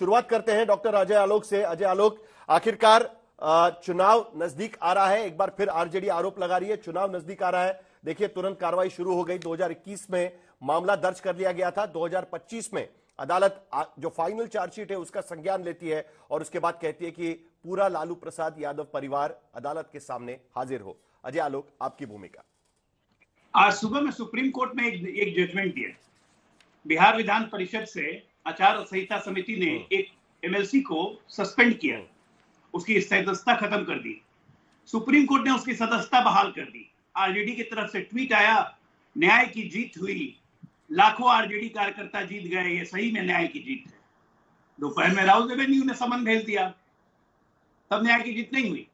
शुरुआत करते हैं डॉक्टर अजय आलोक से। अजय आलोक, आखिरकार चुनाव नजदीक आ रहा है, एक बार फिर आरजेडी आरोप लगा रही है चुनाव नजदीक आ रहा है। देखिए तुरंत कार्रवाई शुरू हो गई। 2021 में मामला दर्ज कर लिया गया था। 2025 में अदालत जो फाइनल चार्जशीट है उसका संज्ञान लेती है और उसके बाद कहती है कि पूरा लालू प्रसाद यादव परिवार अदालत के सामने हाजिर हो। अजय आलोक, आपकी भूमिका। आज सुबह में सुप्रीम कोर्ट में एक जजमेंट दिया। बिहार विधान परिषद से आचार संहिता समिति ने एक एमएलसी को सस्पेंड किया, उसकी सदस्यता खत्म कर दी। सुप्रीम कोर्ट ने उसकी सदस्यता बहाल कर दी। आरजेडी की तरफ से ट्वीट आया, न्याय की जीत हुई, लाखों आरजेडी कार्यकर्ता जीत गए, ये सही में न्याय की जीत है। दोपहर में राहुल रेवेन्यू ने समन भेज दिया, तब न्याय की जीत नहीं हुई।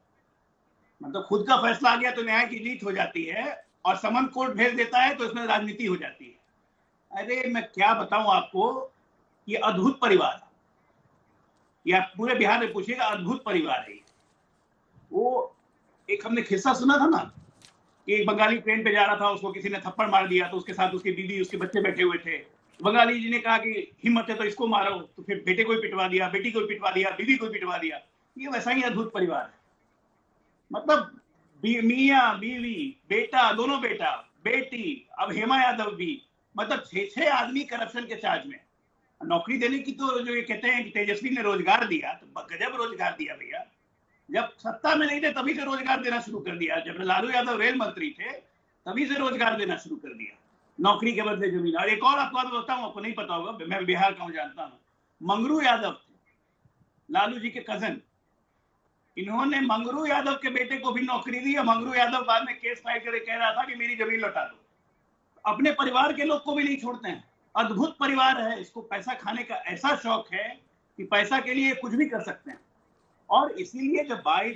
मतलब खुद का फैसला आ गया तो न्याय की जीत हो जाती है, और समन कोर्ट भेज देता है तो इसमें राजनीति हो जाती है। अरे मैं क्या बताऊं आपको, ये अद्भुत परिवार है। या पूरे बिहार में पूछिएगा, अद्भुत परिवार है। वो एक हमने किस्सा सुना था ना कि एक बंगाली ट्रेन पे जा रहा था, उसको किसी ने थप्पड़ मार दिया, तो उसके साथ उसकी बीवी उसके बच्चे बैठे हुए थे। बंगाली जी ने कहा कि हिम्मत है तो इसको मारो, तो फिर बेटे को भी पिटवा दिया, बेटी को भी पिटवा दिया, बीवी को भी पिटवा दिया। ये वैसा ही अद्भुत परिवार है। मतलब मियाँ बीवी, बेटा, दोनों बेटा बेटी, अब हेमा यादव भी, मतलब 6 आदमी करप्शन के चार्ज में। नौकरी देने की तो जो ये कहते हैं कि तेजस्वी ने रोजगार दिया, तो गजब रोजगार दिया भैया। जब सत्ता में नहीं थे तभी से रोजगार देना शुरू कर दिया। जब लालू यादव रेल मंत्री थे तभी से रोजगार देना शुरू कर दिया, नौकरी के बदले जमीन। और एक और आपको बताऊं, आपको नहीं पता होगा, मैं बिहार का हूं, जानता हूं। मंगरू यादव थे लालू जी के कजन। इन्होंने मंगरू यादव के बेटे को भी नौकरी दी, और मंगरू यादव बाद में केस फाइल करके कह रहा था कि मेरी जमीन लौटा दो। अपने परिवार के लोग को भी नहीं छोड़ते हैं। अद्भुत परिवार है। इसको पैसा खाने का ऐसा शौक है कि पैसा के लिए कुछ भी कर सकते हैं। और इसीलिए जब भाई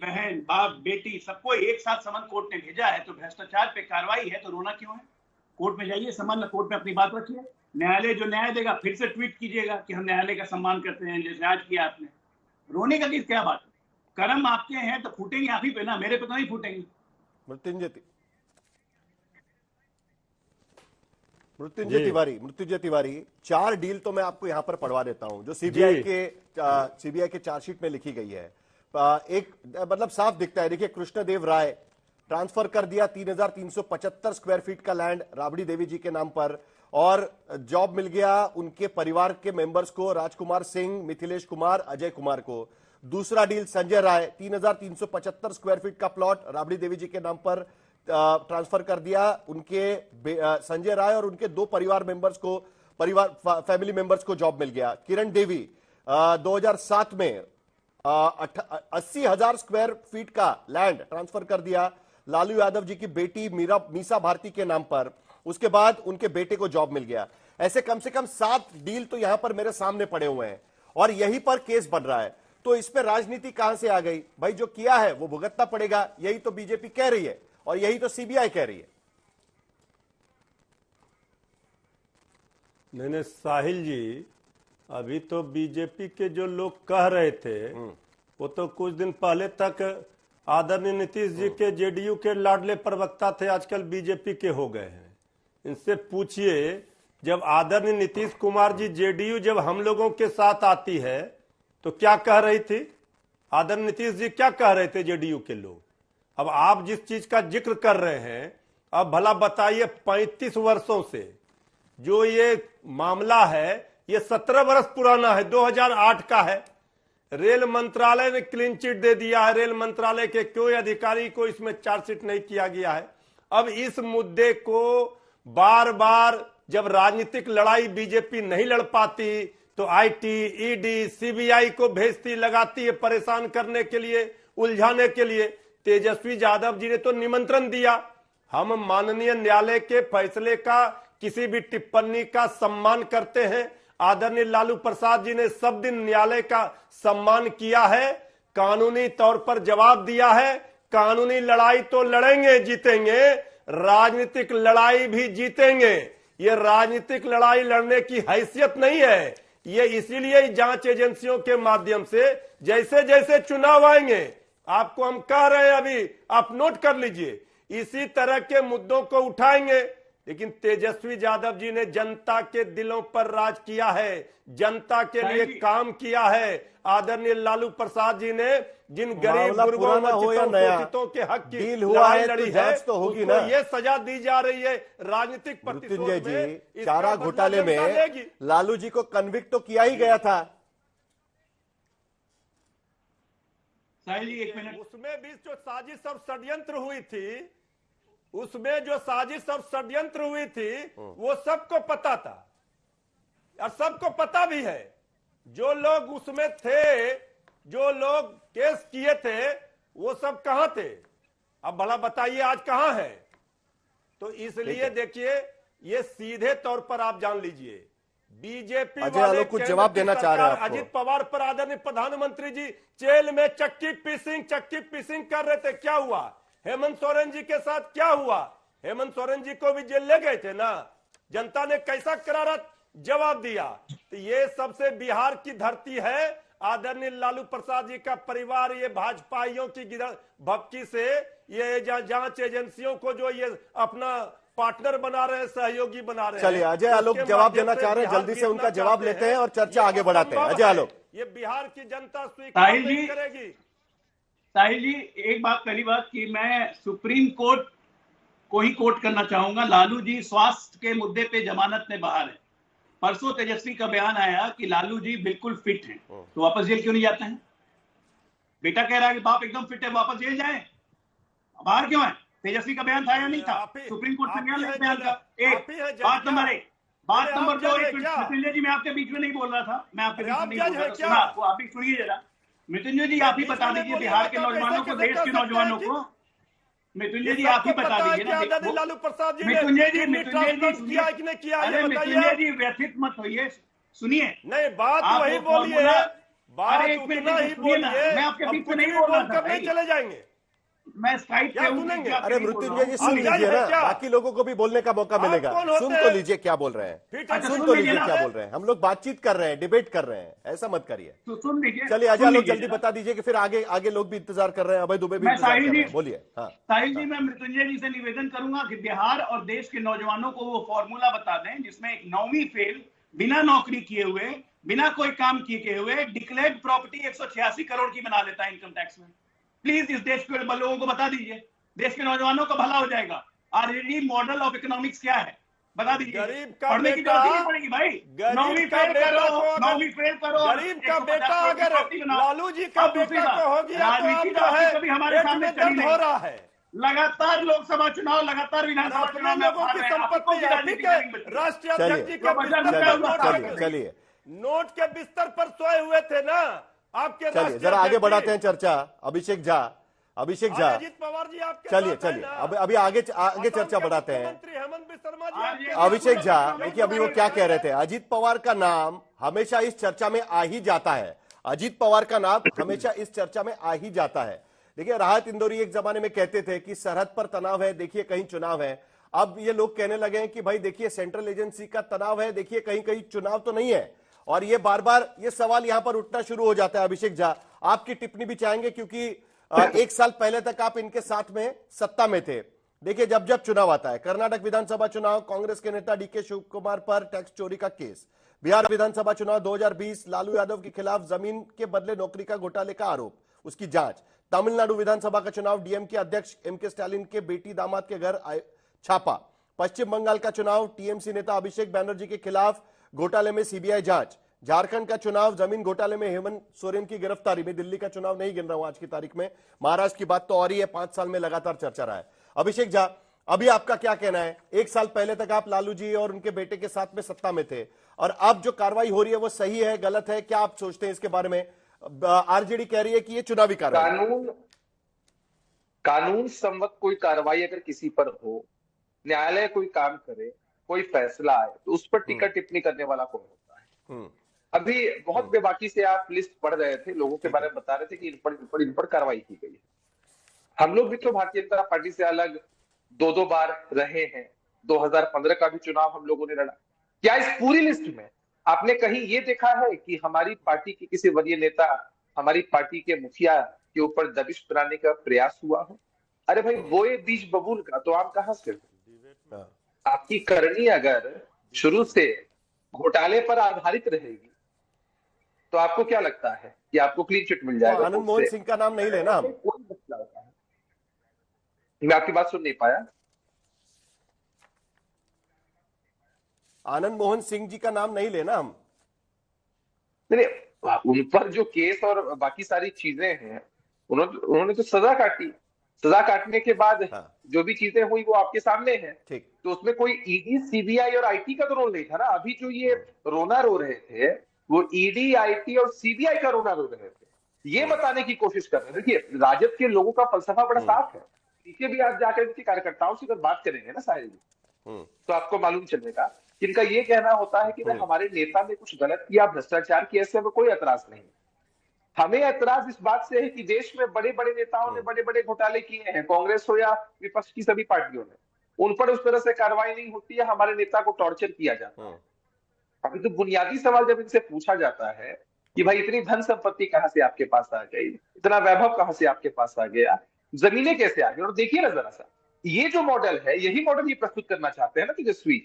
बहन बाप बेटी सबको एक साथ समन कोर्ट ने भेजा है, तो भ्रष्टाचार पे कार्रवाई है, तो रोना क्यों है? कोर्ट में जाइए, सम्मान कोर्ट में अपनी बात रखिए। न्यायालय जो न्याय देगा फिर से ट्वीट कीजिएगा कि हम न्यायालय का सम्मान करते हैं, जैसे आज किया आपने। रोने का किस क्या बात है? कर्म आपके हैं तो फूटेंगे आप ही पे ना, मेरे पे तो नहीं फूटेंगे। मृत्युंजय तिवारी, 4 डील तो मैं आपको यहां पर पढ़वा देता हूं जो सीबीआई के चार्जशीट में लिखी गई है। एक मतलब साफ दिखता है। देखिए, कृष्णदेव राय ट्रांसफर कर दिया 3375 स्क्वायर फीट का लैंड राबड़ी देवी जी के नाम पर, और जॉब मिल गया उनके परिवार के मेंबर्स को, राजकुमार सिंह, मिथिलेश कुमार, अजय कुमार को। दूसरा deal Sanjay Rai, 3375 square feet का प्लॉट राबड़ी देवी जी के नाम पर ट्रांसफर कर दिया उनके संजय राय और उनके 2 परिवार मेंबर्स को, फैमिली मेंबर्स को जॉब मिल गया। किरण देवी 2007 में 80,000 स्क्वायर फीट का लैंड ट्रांसफर कर दिया लालू यादव जी की बेटी मीसा भारती के नाम पर। उसके बाद उनके बेटे को जॉब मिल गया। ऐसे कम से कम 7 डील तो यहां पर मेरे सामने पड़े हुए हैं और यहीं पर केस बन रहा है। तो इसमें राजनीति कहां से आ गई? भाई जो किया है वो भुगतना पड़ेगा, यही तो बीजेपी कह रही है और यही तो सीबीआई कह रही है। नहीं साहिल जी, अभी तो बीजेपी के जो लोग कह रहे थे वो तो कुछ दिन पहले तक आदरणीय नीतीश जी के जेडीयू के लाडले प्रवक्ता थे, आजकल बीजेपी के हो गए हैं। इनसे पूछिए, जब आदरणीय नीतीश कुमार जी जेडीयू जब हम लोगों के साथ आती है तो क्या कह रही थी? आदरणीय नीतीश जी क्या कह रहे थे जेडीयू के लोग? अब आप जिस चीज का जिक्र कर रहे हैं, अब भला बताइए, 35 वर्षों से जो ये मामला है, ये 17 वर्ष पुराना है, 2008 का है। रेल मंत्रालय ने क्लीन चिट दे दिया है। रेल मंत्रालय के कोई अधिकारी को इसमें चार्जशीट नहीं किया गया है। अब इस मुद्दे को बार बार जब राजनीतिक लड़ाई बीजेपी नहीं लड़ पाती तो आईटी, ईडी, सीबीआई को भेजती, लगाती है परेशान करने के लिए, उलझाने के लिए। तेजस्वी यादव जी ने तो निमंत्रण दिया। हम माननीय न्यायालय के फैसले का, किसी भी टिप्पणी का सम्मान करते हैं। आदरणीय लालू प्रसाद जी ने सब दिन न्यायालय का सम्मान किया है, कानूनी तौर पर जवाब दिया है। कानूनी लड़ाई तो लड़ेंगे, जीतेंगे, राजनीतिक लड़ाई भी जीतेंगे। ये राजनीतिक लड़ाई लड़ने की हैसियत नहीं है। ये इसीलिए जांच एजेंसियों के माध्यम से जैसे जैसे चुनाव आएंगे, आपको हम कह रहे हैं, अभी आप नोट कर लीजिए, इसी तरह के मुद्दों को उठाएंगे। लेकिन तेजस्वी यादव जी ने जनता के दिलों पर राज किया है, जनता के लिए काम किया है। आदरणीय लालू प्रसाद जी ने जिन गरीब गुरबों वंचितों के हक की लड़ाई लड़ी है, तो होगी उसको ना। ये सजा दी जा रही है राजनीतिक मृत्युंजय जी, चारा घोटाले में लालू जी को कन्विक्ट तो किया ही गया था। साहिल जी एक मिनट। उसमें भी जो साजिश और षड्यंत्र हुई थी, उसमें जो साजिश और षड्यंत्र हुई थी, वो सबको पता था और सबको पता भी है। जो लोग उसमें थे, जो लोग केस किए थे, वो सब कहां थे? अब भला बताइए आज कहां है? तो इसलिए देखिए, ये सीधे तौर पर आप जान लीजिए, बीजेपी वाले कुछ जवाब देना चाह रहे हैं आपको। अजित पवार पर आदरणीय प्रधानमंत्री जी जेल में चक्की पीसिंग कर रहे थे। क्या हुआ? हेमंत सोरेन जी के साथ क्या हुआ? हेमंत सोरेन जी को भी जेल ले गए थे ना। जनता ने कैसा करारा जवाब दिया। तो ये सबसे बिहार की धरती है। आदरणीय लालू प्रसाद जी का परिवार ये भाजपाइयों की भपकी से, ये जांच एजेंसियों को जो ये अपना पार्टनर बना रहे हैं, सहयोगी बना रहे हैं। चलिए, अजय आलोक जवाब देना चाह रहे हैं, जल्दी से उनका जवाब लेते हैं और चर्चा आगे बढ़ाते हैं। अजय आलोक, ये बिहार की जनता स्वीकार नहीं करेगी। साहिल जी, एक बात, पहली बात कि मैं सुप्रीम कोर्ट को ही कोर्ट करना चाहूंगा। लालू जी स्वास्थ्य के मुद्दे पे जमानत में बाहर है। परसों तेजस्वी का बयान आया कि लालू जी बिल्कुल फिट हैं, तो वापस जेल क्यों नहीं जाते हैं? बेटा कह रहा है कि बाप एकदम फिट है, वापस जेल जाए, बाहर क्यों है? तेजस्वी का बयान था या नहीं था? सुप्रीम कोर्ट से बयान का। एक बात नंबर 1। बात नंबर 2, मृत्युंजय जी मैं आपके बीच में नहीं बोल रहा था, मैं आपके बीच में नहीं बोल रहा था, आपको आप ही सुनिए जरा। मृत्युंजय जी आप ही बता दीजिए बिहार के नौजवानों को, देश के नौजवानों को। मृत्युंजय जी आप ही बता दीजिए ना। लालू प्रसाद जी मृत्युंजय जी व्यथित मत होइए, सुनिए। नहीं, बात वही बोलिए, बात उतना ही बोलिए। मैं आपके बीच में नहीं बोल रहा था, चले जाएंगे। मैं स्काइप पे सुनेंगे। अरे मृत्युंजय जी सुन लीजिए ना, बाकी लोगों को भी बोलने का मौका मिलेगा। सुन तो लीजिए क्या बोल रहे हैं, सुन तो लीजिए क्या बोल रहे हैं। हम लोग बातचीत कर रहे हैं, डिबेट कर रहे हैं, ऐसा मत करिए। सुन लीजिए। चलिए अजय लोग जल्दी बता दीजिए कि फिर आगे लोग भी इंतजार कर रहे हैं, अभय दुबे भी इंतजार कर रहे हैं। बोलिए। साहिल जी, मैं मृत्युंजय जी से निवेदन करूंगा कि बिहार और देश के नौजवानों को वो फॉर्मूला बता दें जिसमें एक 9वीं फेल, बिना नौकरी किए हुए, बिना कोई काम किए हुए डिक्लेयर्ड प्रॉपर्टी 186 करोड़ की बना लेता है इनकम टैक्स में। प्लीज इस देश के लोगों को बता दीजिए, देश के नौजवानों का भला हो जाएगा। आरजेडी मॉडल ऑफ इकोनॉमिक्स क्या है बता दीजिए। पढ़ने की जरूरत नहीं पड़ेगी भाई। 9वीं फेल करो। गरीब का बेटा अगर लालू जी का बेटा को हो गया, राजनीति तो है कभी हमारे सामने चली नहीं हो रहा है। लगातार लोकसभा चुनाव, लगातार विधानसभा चुनाव में लोगों की संपत्ति राष्ट्रीय अध्यक्ष जी का चलिए नोट के बिस्तर पर सोए हुए थे ना आपके। चलिए जरा आगे बढ़ाते हैं चर्चा। अभिषेक झा, अजित पवार जी आपके चलिए अभी आगे चर्चा बढ़ाते हैं। हेमंत बिस्वा जी, अभिषेक झा, देखिए अभी वो क्या कह रहे थे। अजित पवार का नाम हमेशा इस चर्चा में आ ही जाता है। अजित पवार का नाम हमेशा इस चर्चा में आ ही जाता है। देखिए राहत इंदौरी एक जमाने में कहते थे कि सरहद पर तनाव है, देखिए कहीं चुनाव है। अब ये लोग कहने लगे हैं कि भाई देखिए सेंट्रल एजेंसी का तनाव है, देखिए कहीं कहीं चुनाव तो नहीं है। और ये बार बार ये सवाल यहां पर उठना शुरू हो जाता है। अभिषेक झा, आपकी टिप्पणी भी चाहेंगे क्योंकि एक साल पहले तक आप इनके साथ में सत्ता में थे। देखिए जब जब चुनाव आता है, कर्नाटक विधानसभा चुनाव, कांग्रेस के नेता डीके शिव कुमार पर टैक्स चोरी का केस, बिहार विधानसभा चुनाव 2020, लालू यादव के खिलाफ जमीन के बदले नौकरी का घोटाले का आरोप, उसकी जांच, तमिलनाडु विधानसभा का चुनाव, डीएमके अध्यक्ष एमके स्टालिन के बेटी दामाद के घर छापा, पश्चिम बंगाल का चुनाव, टीएमसी नेता अभिषेक बैनर्जी के खिलाफ घोटाले में सीबीआई जांच, झारखंड का चुनाव, जमीन घोटाले में हेमंत सोरेन की गिरफ्तारी में, दिल्ली का चुनाव नहीं गिन रहा हूं आज की तारीख में, महाराष्ट्र की बात तो और ही है, 5 साल में लगातार चर्चा रहा है। अभिषेक झा, अभी आपका क्या कहना है? एक साल पहले तक आप लालू जी और उनके बेटे के साथ में सत्ता में थे, और अब जो कार्रवाई हो रही है वो सही है, गलत है, क्या आप सोचते हैं इसके बारे में? आरजेडी कह रही है कि ये चुनावी कार्रवाई, कानून सम्मत कोई कार्रवाई अगर किसी पर हो, न्यायालय कोई काम करे, कोई फैसला आए, तो उस पर टीका टिप्पणी करने वाला कौन होता है? अभी बहुत बेबाकी से आप लिस्ट पढ़ रहे थे, लोगों के बारे में बता रहे थे कि इन पर कार्रवाई की गई है। हम लोग भी तो भारतीय जनता पार्टी से अलग 2-2 बार रहे हैं। 2015 का भी चुनाव हम लोगों ने लड़ा। क्या इस पूरी लिस्ट में आपने कहीं ये देखा है कि हमारी पार्टी के किसी वरीय नेता, हमारी पार्टी के मुखिया के ऊपर दबिश बनाने का प्रयास हुआ हो? अरे भाई, बोए बीज बबूल का तो आम कहां से? आपकी करनी अगर शुरू से घोटाले पर आधारित रहेगी तो आपको क्या लगता है कि आपको क्लीन चिट मिल जाएगा? आनंद मोहन सिंह का नाम नहीं लेना हम। कोई मसला होता है। मैं आपकी बात सुन नहीं पाया। आनंद मोहन सिंह जी का नाम नहीं लेना हम। नहीं, उन पर जो केस और बाकी सारी चीजें हैं, उन्होंने तो सजा काटी। सजा काटने के बाद जो भी चीजें हुई वो आपके सामने है। ठीक। तो उसमें कोई ईडी, सीबीआई और आईटी का तो रोल नहीं था ना। अभी जो ये रोना रो रहे थे वो ईडी, आईटी और सीबीआई का रोना रो रहे थे। ये बताने की कोशिश कर रहे थे। देखिए, राजद के लोगों का फलसफा बड़ा साफ है। पीछे भी आज जाकर इनके कार्यकर्ताओं से अगर बात करेंगे ना साहिल जी, तो आपको मालूम चलेगा कि इनका ये कहना होता है कि भाई हमारे नेता ने कुछ गलत किया, भ्रष्टाचार किया, इससे हमें कोई एतराज नहीं। हमें एतराज इस बात से है कि देश में बड़े बड़े नेताओं ने बड़े बड़े घोटाले किए हैं, कांग्रेस हो या विपक्ष की सभी पार्टियों ने, उन पर उस तरह से कार्रवाई नहीं होती है, हमारे नेता को टॉर्चर किया जाता है। अभी तो बुनियादी सवाल जब इनसे पूछा जाता है कि भाई इतनी धन संपत्ति कहां से आपके पास आ गई, इतना वैभव कहां से आपके पास आ गया, जमीनें कैसे आ गई, और देखिए ना जरा सा, ये जो मॉडल है, यही मॉडल ये प्रस्तुत करना चाहते हैं ना तेजस्वी,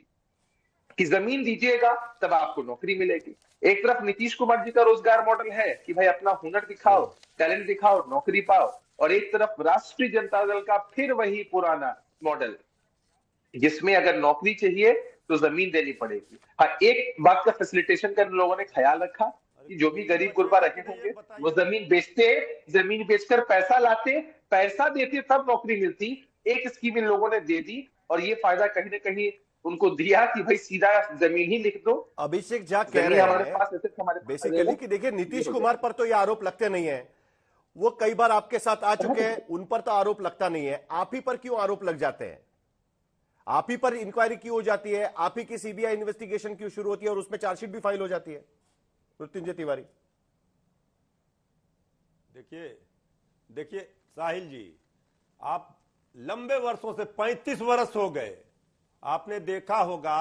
कि जमीन दीजिएगा तब आपको नौकरी मिलेगी। एक तरफ नीतीश कुमार जी का रोजगार मॉडल है कि भाई अपना हुनर दिखाओ, टैलेंट दिखाओ, नौकरी पाओ, और एक तरफ राष्ट्रीय जनता दल का फिर वही पुराना मॉडल, जिसमें अगर नौकरी चाहिए तो जमीन देनी पड़ेगी। हाँ, एक बात का फैसिलिटेशन का लोगों ने ख्याल रखा कि जो भी गरीब गुरबा रखे होंगे वो जमीन बेचते, जमीन बेचकर पैसा लाते, पैसा देते तब नौकरी मिलती। एक स्कीम इन लोगों ने दे दी और ये फायदा कहीं ना कहीं उनको दिया कि भाई सीधा जमीन ही लिख दो। अभिषेक झा कह रहे हैं बेसिकली कि देखिए नीतीश कुमार पर तो ये आरोप लगते नहीं है, वो कई बार आपके साथ आ चुके हैं, उन पर तो आरोप लगता नहीं है, आप ही पर क्यों आरोप लग जाते हैं? आप ही पर इंक्वायरी क्यों हो जाती है? आप ही की सीबीआई इन्वेस्टिगेशन क्यों शुरू होती है और उसमें चार्जशीट भी फाइल हो जाती है? मृत्युंजय तिवारी, देखिए साहिल जी, आप लंबे वर्षों से 35 वर्ष हो गए, आपने देखा होगा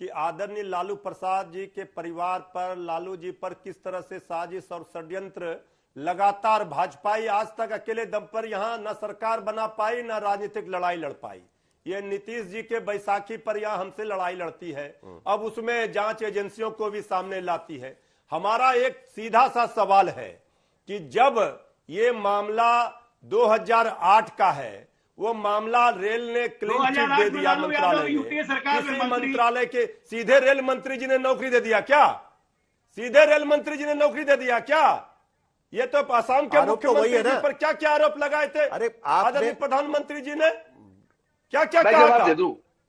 कि आदरणीय लालू प्रसाद जी के परिवार पर, लालू जी पर किस तरह से साजिश और षड्यंत्र लगातार भाजपाई आज तक अकेले दम पर यहां न सरकार बना पाई, न राजनीतिक लड़ाई लड़ पाई। ये नीतीश जी के बैसाखी पर यहां हमसे लड़ाई लड़ती है, अब उसमें जांच एजेंसियों को भी सामने लाती है। हमारा एक सीधा सा सवाल है कि जब ये मामला 2008 का है, वो मामला रेल ने क्लीन चिट दे दिया मंत्रालय में, किसी मंत्रालय के सीधे रेल मंत्री जी ने नौकरी दे दिया क्या? सीधे रेल मंत्री जी ने नौकरी दे दिया क्या? ये तो असम के मुख्यमंत्री जी पर क्या क्या आरोप लगाए थे आदरणीय प्रधानमंत्री जी ने, क्या क्या कहा?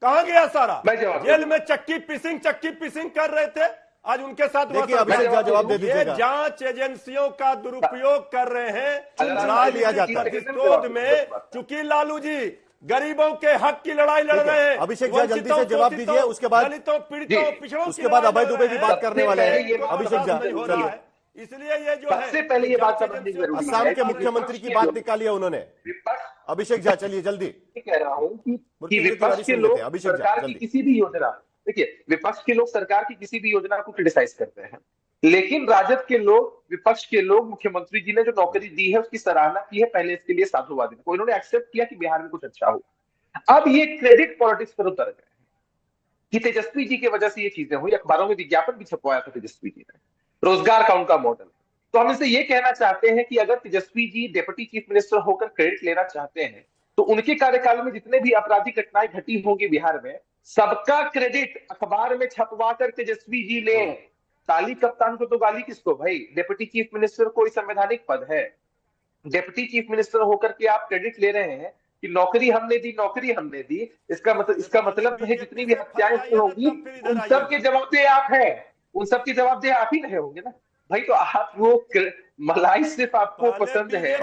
कहां गया सारा? जेल में चक्की पिसिंग कर रहे थे, आज उनके साथ जवाब दे दीजिएगा। ये जांच एजेंसियों का दुरुपयोग कर रहे हैं राजनीतिक में, चूंकि लालू जी गरीबों के हक की लड़ाई लड़ रहे हैं। अभिषेक झा जल्दी से जवाब दीजिए, उसके बाद दलितों, पीड़ितों, पिछड़ों, उसके बाद अभय दुबे भी बात करने वाले हैं। अभिषेक झा, इसलिए ये जो है, सबसे पहले ये बात समझनी जरूरी है, असम के मुख्यमंत्री की बात निकाली है उन्होंने। अभिषेक झा चलिए जल्दी। कह रहा हूं कि विपक्ष के लोग सरकार की किसी भी योजना, देखिए विपक्ष के लोग सरकार की किसी भी योजना को क्रिटिसाइज करते हैं, लेकिन राजद के लोग, विपक्ष के लोग मुख्यमंत्री जी ने जो नौकरी दी है उसकी सराहना की है, पहले इसके लिए साधुवाद को इन्होंने एक्सेप्ट किया कि बिहार में कुछ अच्छा हो। अब ये क्रेडिट पॉलिटिक्स पर उतर गए कि तेजस्वी जी की वजह से ये चीजें हुई, अखबारों में विज्ञापन भी छपवाया था तेजस्वी जी ने, रोजगार का उनका मॉडल। तो हम इसे ये कहना चाहते हैं कि अगर Tejashwi ji deputy chief minister होकर क्रेडिट लेना चाहते हैं तो उनके कार्यकाल में जितने भी आपराधिक घटनाएं घटी होंगी बिहार में, सबका क्रेडिट अखबार में छपवा कर तेजस्वी जी ले। ताली कप्तान को तो गाली किसको भाई? डिप्टी चीफ मिनिस्टर कोई संवैधानिक पद है, डिप्टी चीफ मिनिस्टर होकर के आप क्रेडिट ले रहे हैं कि नौकरी हमने दी, इसका मतलब है जितनी भी हत्याएं होंगी उन सब के जवाबदेह आप हैं, उन सब के जवाबदेह आप ही रहे होंगे ना भाई। तो आप वो मलाई सिर्फ आपको पसंद है,